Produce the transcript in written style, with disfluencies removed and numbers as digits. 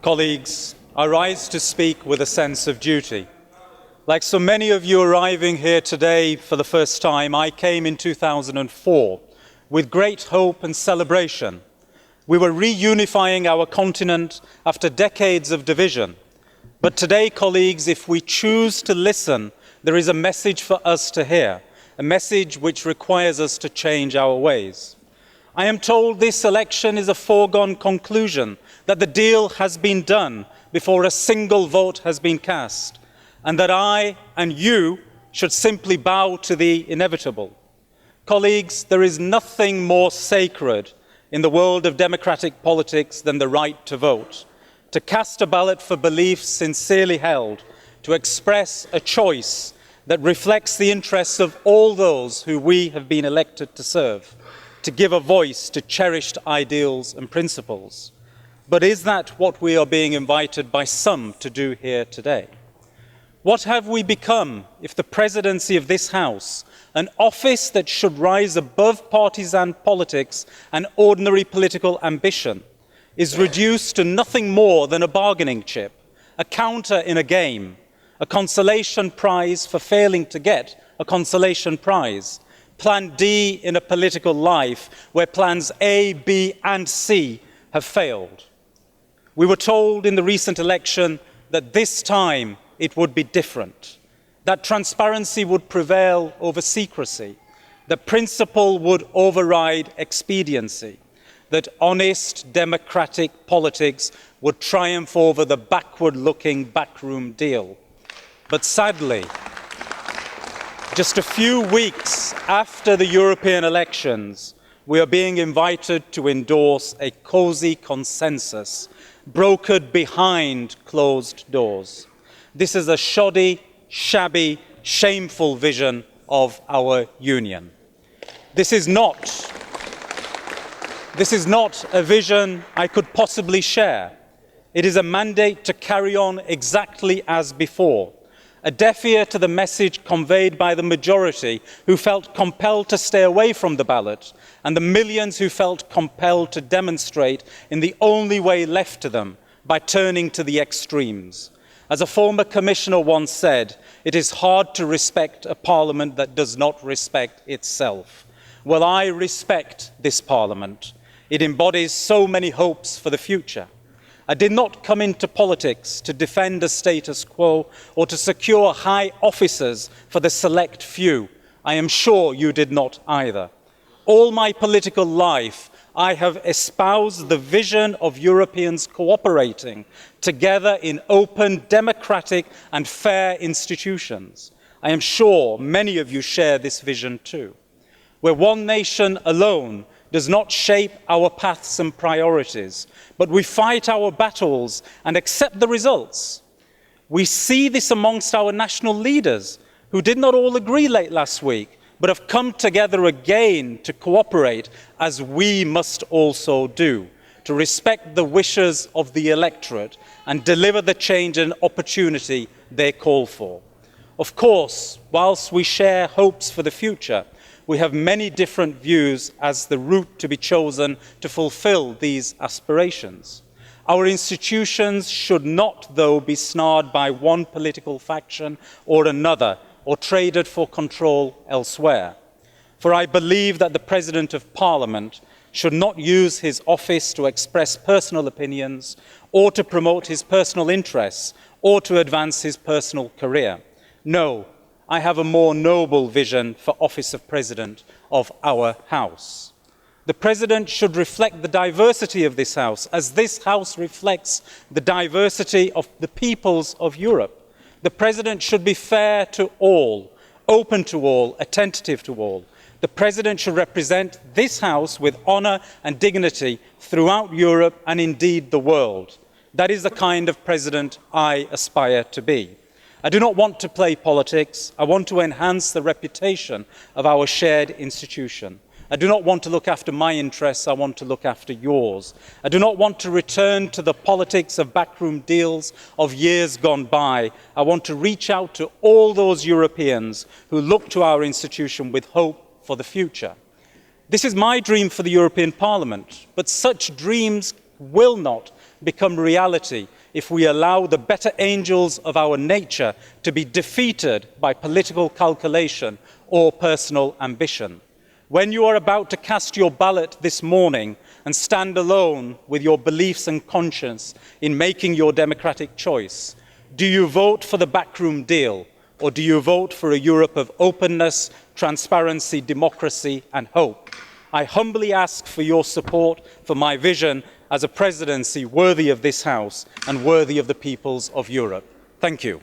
Colleagues, I rise to speak with a sense of duty. Like so many of you arriving here today for the first time, I came in 2004 with great hope and celebration. We were reunifying our continent after decades of division. But today, colleagues, if we choose to listen, there is a message for us to hear, a message which requires us to change our ways. I am told this election is a foregone conclusion, that the deal has been done before a single vote has been cast, and that I and you should simply bow to the inevitable. Colleagues, there is nothing more sacred in the world of democratic politics than the right to vote, to cast a ballot for beliefs sincerely held, to express a choice that reflects the interests of all those who we have been elected to serve, to give a voice to cherished ideals and principles. But is that what we are being invited by some to do here today? What have we become if the presidency of this House, an office that should rise above partisan politics and ordinary political ambition, is reduced to nothing more than a bargaining chip, a counter in a game, a consolation prize for failing to get a consolation prize, Plan D in a political life where plans A, B, and C have failed? We were told in the recent election that this time it would be different, that transparency would prevail over secrecy, that principle would override expediency, that honest democratic politics would triumph over the backward-looking backroom deal. But sadly, just a few weeks after the European elections, we are being invited to endorse a cosy consensus brokered behind closed doors. This is a shoddy, shabby, shameful vision of our union. This is not a vision I could possibly share. It is a mandate to carry on exactly as before, a deaf ear to the message conveyed by the majority who felt compelled to stay away from the ballot, and the millions who felt compelled to demonstrate in the only way left to them, by turning to the extremes. As a former commissioner once said, it is hard to respect a parliament that does not respect itself. Well, I respect this parliament. It embodies so many hopes for the future. I did not come into politics to defend a status quo or to secure high offices for the select few. I am sure you did not either. All my political life, I have espoused the vision of Europeans cooperating together in open, democratic and fair institutions. I am sure many of you share this vision too, where one nation alone does not shape our paths and priorities, but we fight our battles and accept the results. We see this amongst our national leaders, who did not all agree late last week, but have come together again to cooperate, as we must also do, to respect the wishes of the electorate and deliver the change and opportunity they call for. Of course, whilst we share hopes for the future, we have many different views as the route to be chosen to fulfill these aspirations. Our institutions should not, though, be snared by one political faction or another, or traded for control elsewhere. For I believe that the President of Parliament should not use his office to express personal opinions, or to promote his personal interests, or to advance his personal career. No, I have a more noble vision for office of President of our House. The President should reflect the diversity of this House, as this House reflects the diversity of the peoples of Europe. The President should be fair to all, open to all, attentive to all. The President should represent this House with honour and dignity throughout Europe and indeed the world. That is the kind of President I aspire to be. I do not want to play politics. I want to enhance the reputation of our shared institution. I do not want to look after my interests. I want to look after yours. I do not want to return to the politics of backroom deals of years gone by. I want to reach out to all those Europeans who look to our institution with hope for the future. This is my dream for the European Parliament, but such dreams will not become reality if we allow the better angels of our nature to be defeated by political calculation or personal ambition. When you are about to cast your ballot this morning and stand alone with your beliefs and conscience in making your democratic choice, do you vote for the backroom deal, or do you vote for a Europe of openness, transparency, democracy and hope? I humbly ask for your support for my vision as a presidency worthy of this House and worthy of the peoples of Europe. Thank you.